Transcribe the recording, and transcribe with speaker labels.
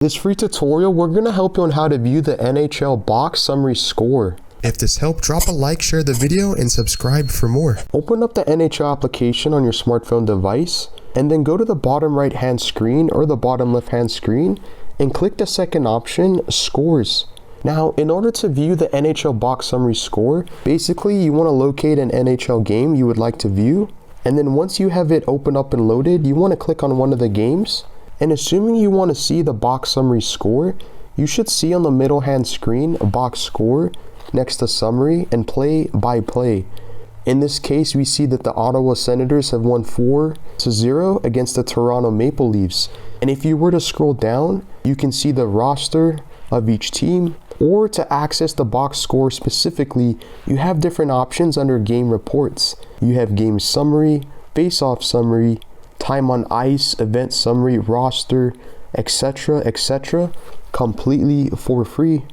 Speaker 1: This free tutorial, we're going to help you on how to view the NHL box summary score.
Speaker 2: If this helped, drop a like, share the video, and subscribe for more.
Speaker 1: Open up the NHL application on your smartphone device, and then go to the bottom right hand screen or the bottom left hand screen, and click the second option, Scores. Now, in order to view the NHL box summary score, basically you want to locate an NHL game you would like to view, and then once you have it open up and loaded, you want to click on one of the games. And assuming you want to see the box summary score, you should see on the middle hand screen a box score next to summary and play by play. In this case, we see that the Ottawa Senators have won 4-0 against the Toronto Maple Leafs. And if you were to scroll down, you can see the roster of each team, or to access the box score specifically, you have different options under game reports. You have game summary, face-off summary, time on ice, event summary, roster, etc., completely for free.